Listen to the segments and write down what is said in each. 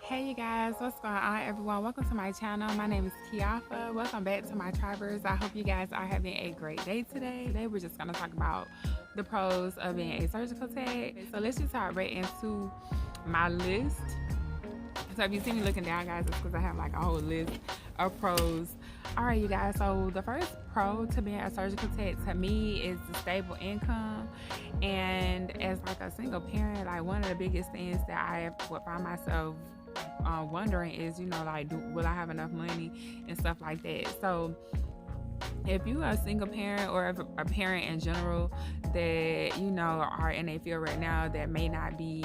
Hey you guys, what's going on everyone? Welcome to my channel. My name is Kiafa. Welcome back to my Tribers. I hope you guys are having a great day today. Today we're just going to talk about the pros of being a surgical tech. So let's just hop right into my list. So if you see me looking down, guys, it's because I have like a whole list of pros. Alright you guys, so the first pro to being a surgical tech to me is the stable income. And as like a single parent, like one of the biggest things that I would find myself wondering is, will I have enough money and stuff like that. So if you are a single parent or a parent in general that are in a field right now that may not be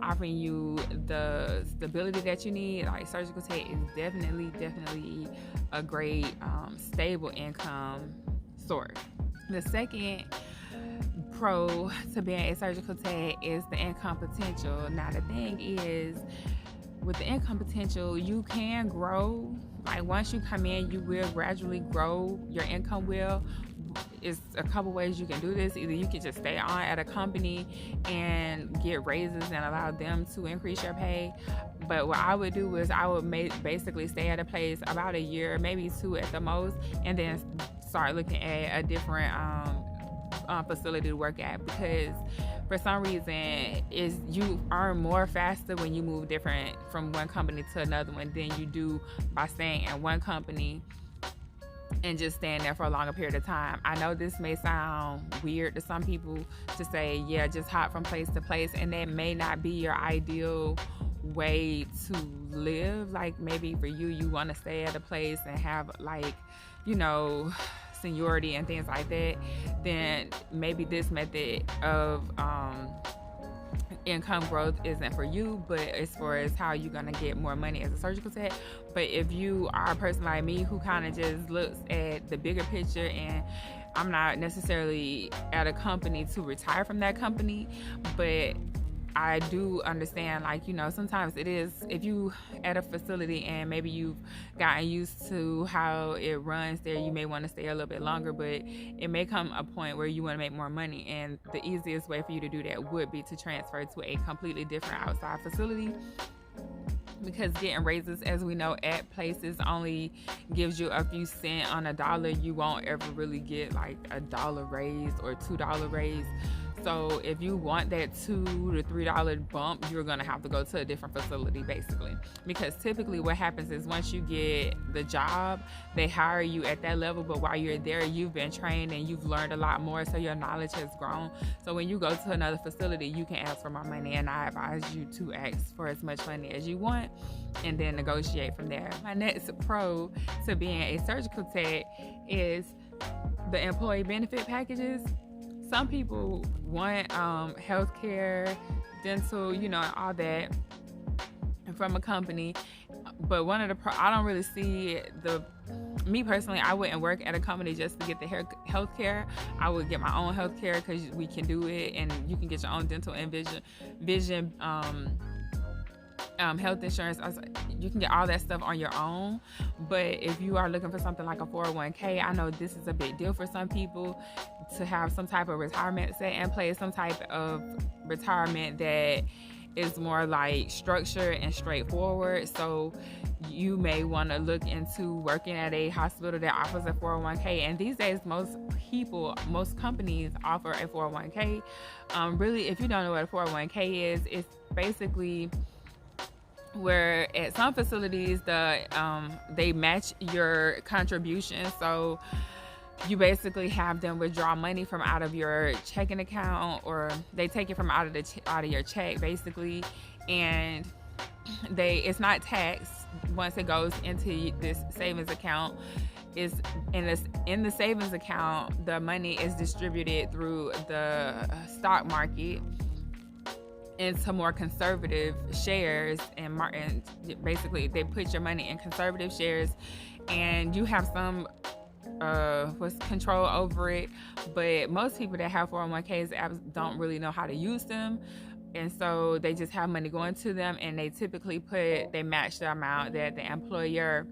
offering you the stability that you need, like surgical tech is definitely a great stable income source. The second pro to being a surgical tech is the income potential. Now the thing is, with the income potential, you can grow. Like once you come in, you will gradually grow. Your income will. It's a couple ways you can do this. Either you can just stay on at a company and get raises and allow them to increase your pay. But what I would do is I would basically stay at a place about a year, maybe 2 at the most, and then start looking at a different facility to work at, because for some reason you earn more faster when you move different from one company to another one than you do by staying in one company and just staying there for a longer period of time. I know this may sound weird to some people to say, yeah, just hop from place to place, and that may not be your ideal way to live. Like maybe for you want to stay at a place and have seniority and things like that, then maybe this method of income growth isn't for you. But as far as how you're gonna get more money as a surgical tech, but if you are a person like me who kind of just looks at the bigger picture, and I'm not necessarily at a company to retire from that company, but I do understand, sometimes it is, if you at a facility and maybe you've gotten used to how it runs there, you may want to stay a little bit longer, but it may come a point where you want to make more money, and the easiest way for you to do that would be to transfer to a completely different outside facility, because getting raises, as we know, at places only gives you a few cents on a dollar. You won't ever really get like a dollar raise or $2 raise. So if you want that $2 to $3 bump, you're gonna have to go to a different facility, basically. Because typically what happens is once you get the job, they hire you at that level, but while you're there, you've been trained and you've learned a lot more, so your knowledge has grown. So when you go to another facility, you can ask for more money, and I advise you to ask for as much money as you want and then negotiate from there. My next pro to being a surgical tech is the employee benefit packages. Some people want healthcare, dental, all that from a company. But one of the I don't really see me personally, I wouldn't work at a company just to get the healthcare. I would get my own healthcare because we can do it, and you can get your own dental and vision health insurance. You can get all that stuff on your own. But if you are looking for something like a 401k, I know this is a big deal for some people, to have some type of retirement set in place, some type of retirement that is more like structured and straightforward. So you may want to look into working at a hospital that offers a 401k. And these days, most companies offer a 401k. Really, if you don't know what a 401k is, it's basically where at some facilities they match your contribution. So you basically have them withdraw money from out of your checking account, or they take it from out of your check, basically, and it's not taxed once it goes into this savings account. Is in the savings account, the money is distributed through the stock market into more conservative shares, and basically they put your money in conservative shares, and you have some control over it. But most people that have 401ks don't really know how to use them, and so they just have money going to them, and they typically match the amount that the employer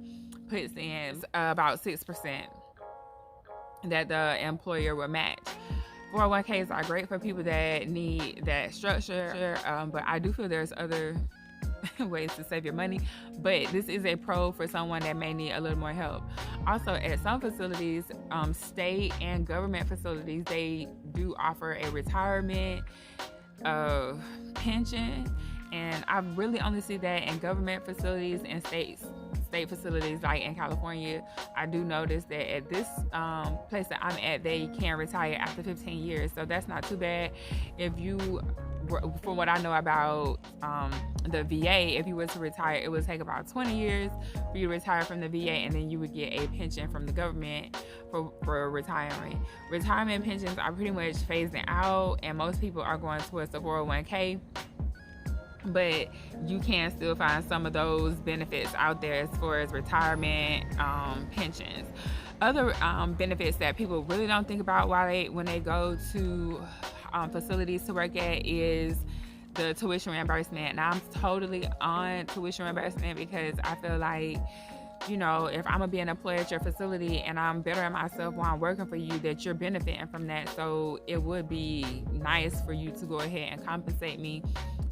puts in, about 6% that the employer will match. 401ks are great for people that need that structure, but I do feel there's other ways to save your money, but this is a pro for someone that may need a little more help. Also, at some facilities, state and government facilities, they do offer a retirement pension, and I really only see that in government facilities and state facilities. Like in California, I do notice that at this place that I'm at, they can retire after 15 years, so that's not too bad. If you, from what I know about the VA, if you were to retire, it would take about 20 years for you to retire from the VA, and then you would get a pension from the government for retiring. Retirement pensions are pretty much phasing out, and most people are going towards the 401k, but you can still find some of those benefits out there as far as retirement pensions. Other benefits that people really don't think about when they go to facilities to work at is the tuition reimbursement. And I'm totally on tuition reimbursement because I feel like, you know, if I'm gonna be an employee at your facility and I'm bettering myself while I'm working for you, that you're benefiting from that. So it would be nice for you to go ahead and compensate me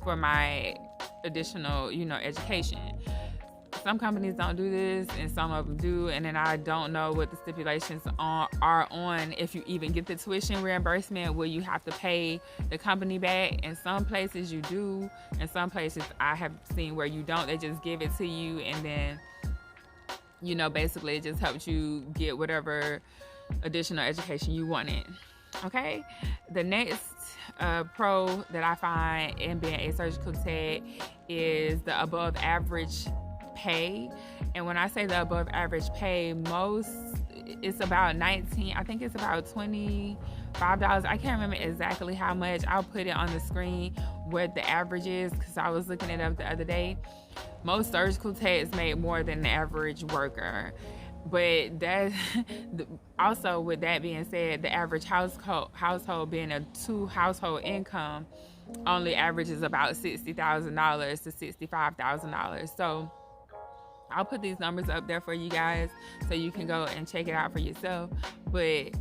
for my additional, you know, education. Some companies don't do this, and some of them do, and then I don't know what the stipulations are on if you even get the tuition reimbursement. Will you have to pay the company back? In some places you do, in some places I have seen where you don't. They just give it to you, and then, you know, basically it just helps you get whatever additional education you wanted. Okay, the next pro that I find in being a surgical tech is the above average pay. And when I say the above average pay, it's about I think it's about $25. I can't remember exactly how much. I'll put it on the screen what the average is, because I was looking it up the other day. Most surgical techs make more than the average worker. But that also, with that being said, the average household being a 2-household income only averages about $60,000 to $65,000. So I'll put these numbers up there for you guys so you can go and check it out for yourself. But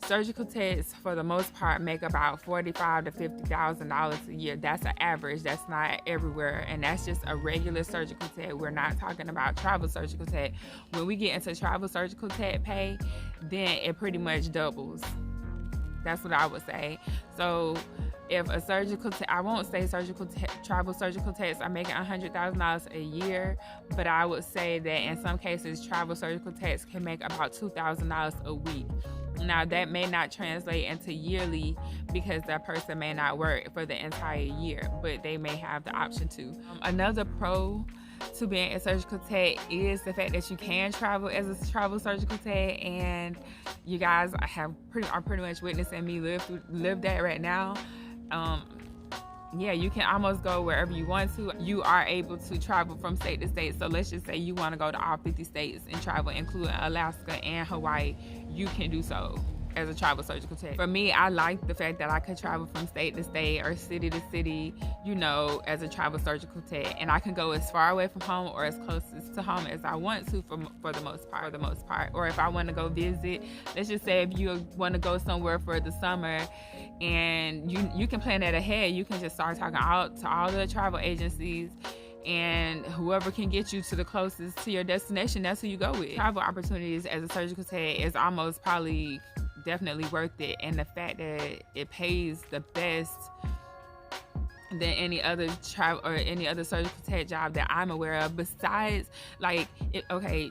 surgical techs, for the most part, make about $45,000 to $50,000 a year. That's an average. That's not everywhere, and that's just a regular surgical tech. We're not talking about travel surgical tech. When we get into travel surgical tech pay, then it pretty much doubles. That's what I would say. So if a surgical tech, I won't say travel surgical techs are making $100,000 a year, but I would say that in some cases, travel surgical techs can make about $2,000 a week. Now, that may not translate into yearly because that person may not work for the entire year, but they may have the option to. Another pro to being a surgical tech is the fact that you can travel as a travel surgical tech, and you guys are pretty much witnessing me live that right now. Yeah, you can almost go wherever you want to. You are able to travel from state to state. So let's just say you want to go to all 50 states and travel, including Alaska and Hawaii. You can do so as a travel surgical tech. For me, I like the fact that I could travel from state to state or city to city, you know, as a travel surgical tech. And I can go as far away from home or as close to home as I want to for the most part. Or if I want to go visit, let's just say if you want to go somewhere for the summer, and you can plan that ahead. You can just start talking out to all the travel agencies, and whoever can get you to the closest to your destination, that's who you go with. Travel opportunities as a surgical tech is almost probably definitely worth it, and the fact that it pays the best than any other travel or any other surgical tech job that I'm aware of. Besides,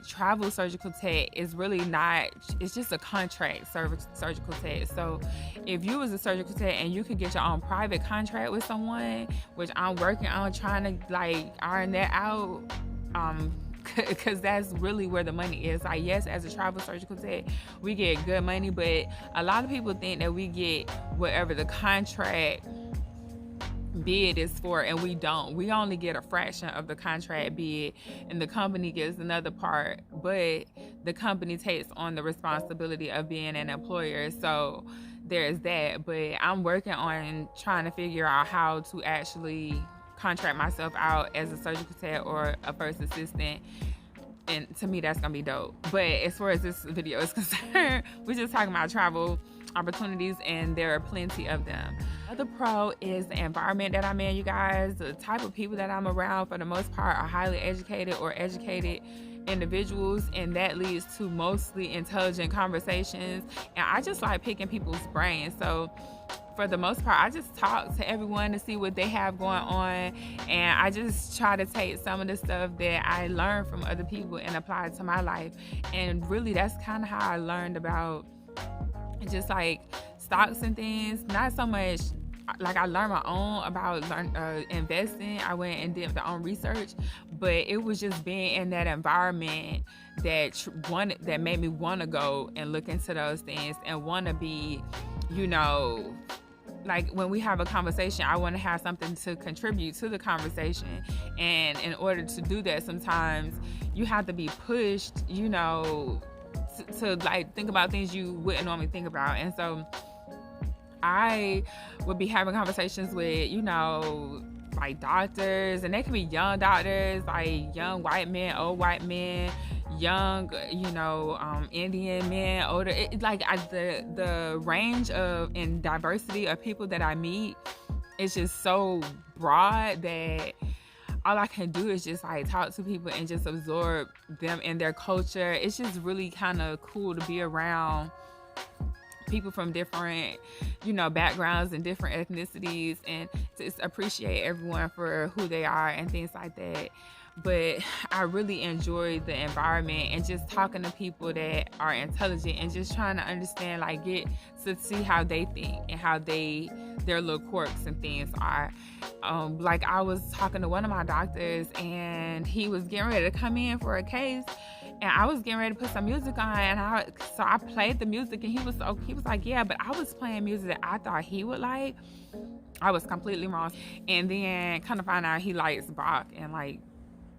travel surgical tech is really not, it's just a contract surgical tech. So if you was a surgical tech and you could get your own private contract with someone, which I'm working on trying to iron that out, because that's really where the money is. Like, yes, as a travel surgical tech, we get good money, but a lot of people think that we get whatever the contract bid is for, and we don't. We only get a fraction of the contract bid, and the company gets another part, but the company takes on the responsibility of being an employer. So there's that. But I'm working on trying to figure out how to actually contract myself out as a surgical tech or a first assistant, and to me that's gonna be dope. But as far as this video is concerned, we're just talking about travel opportunities, and there are plenty of them. Another pro is the environment that I'm in, you guys. The type of people that I'm around, for the most part, are highly educated or educated individuals, and that leads to mostly intelligent conversations. And I just like picking people's brains. So for the most part, I just talk to everyone to see what they have going on, and I just try to take some of the stuff that I learned from other people and apply it to my life. And really, that's kind of how I learned about just like stocks and things. Not so much like I learned my own about investing. I went and did my own research, but it was just being in that environment that made me want to go and look into those things and want to be, you know, like when we have a conversation, I want to have something to contribute to the conversation. And in order to do that, sometimes you have to be pushed, you know, to like think about things you wouldn't normally think about. And so I would be having conversations with, you know, like doctors, and they can be young doctors, like young white men, old white men, young, you know, Indian men, older. The range of and diversity of people that I meet is just so broad that all I can do is just like talk to people and just absorb them and their culture. It's just really kind of cool to be around people from different, you know, backgrounds and different ethnicities, and just appreciate everyone for who they are and things like that. But I really enjoy the environment and just talking to people that are intelligent and just trying to understand, like, get to see how they think and how their little quirks and things are. Like I was talking to one of my doctors, and he was getting ready to come in for a case, and I was getting ready to put some music on, and so I played the music, and he was like, yeah, but I was playing music that I thought he would like. I was completely wrong. And then kind of find out he likes Bach and like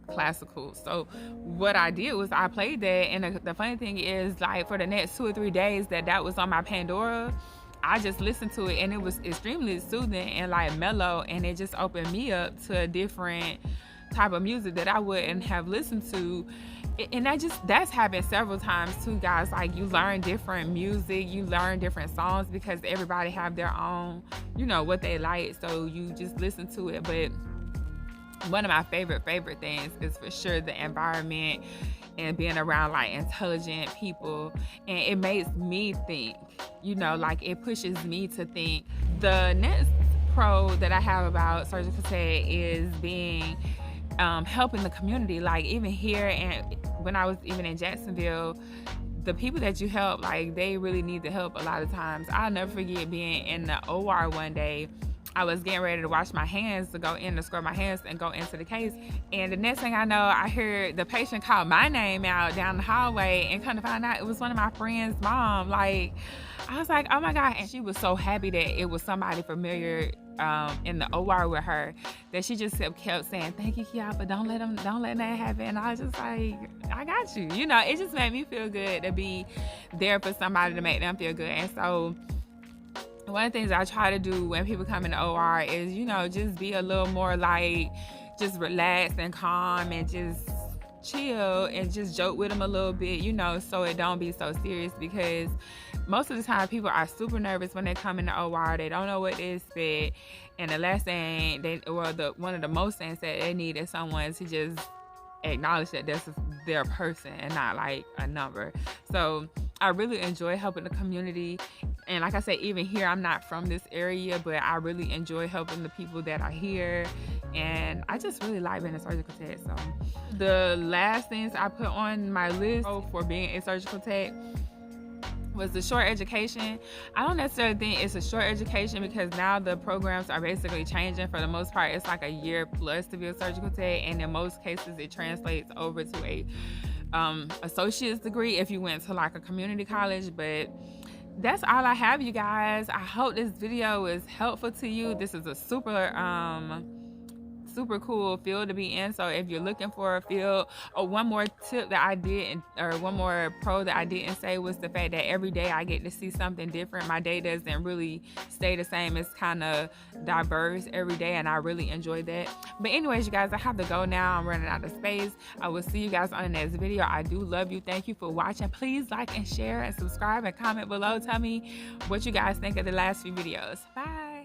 classical. So what I did was I played that, and the funny thing is, like, for the next 2 or 3 days that was on my Pandora, I just listened to it, and it was extremely soothing and like mellow, and it just opened me up to a different type of music that I wouldn't have listened to. And that's happened several times too, guys. Like, you learn different music, you learn different songs, because everybody have their own, you know, what they like, so you just listen to it. But one of my favorite things is for sure the environment and being around like intelligent people, and it makes me think, you know, like it pushes me to think. The next pro that I have about surgical tech is being helping the community. Like, even here, and when I was even in Jacksonville, the people that you help, like, they really need the help a lot of times. I'll never forget being in the OR one day. I was getting ready to wash my hands, to go in to scrub my hands and go into the case. And the next thing I know, I heard the patient call my name out down the hallway, and kind of find out it was one of my friend's mom. Like, I was like, oh my God. And she was so happy that it was somebody familiar in the OR with her, that she just kept saying, thank you, Kiapa, don't let that happen. And I was just like, I got you. You know, it just made me feel good to be there for somebody, to make them feel good. And so one of the things I try to do when people come in the OR is, you know, just be a little more like, just relaxed and calm and just chill and just joke with them a little bit, you know, so it don't be so serious. Because most of the time people are super nervous when they come in the OR. They don't know what to expect, and the last thing one of the most things that they need is someone to just acknowledge that this is their person and not like a number. So I really enjoy helping the community. And like I said, even here, I'm not from this area, but I really enjoy helping the people that are here. And I just really like being a surgical tech. So the last things I put on my list for being a surgical tech was the short education. I don't necessarily think it's a short education, because now the programs are basically changing. For the most part, it's like a year plus to be a surgical tech, and in most cases it translates over to a associate's degree if you went to like a community college. But that's all I have, you guys. I hope this video is helpful to you. This is a super super cool field to be in. So if you're looking for a field, or one more tip that I didn't, or one more pro that I didn't say, was the fact that every day I get to see something different. My day doesn't really stay the same. It's kind of diverse every day, and I really enjoy that. But anyways, you guys, I have to go now. I'm running out of space. I will see you guys on the next video. I do love you. Thank you for watching. Please like and share and subscribe and comment below. Tell me what you guys think of the last few videos. Bye.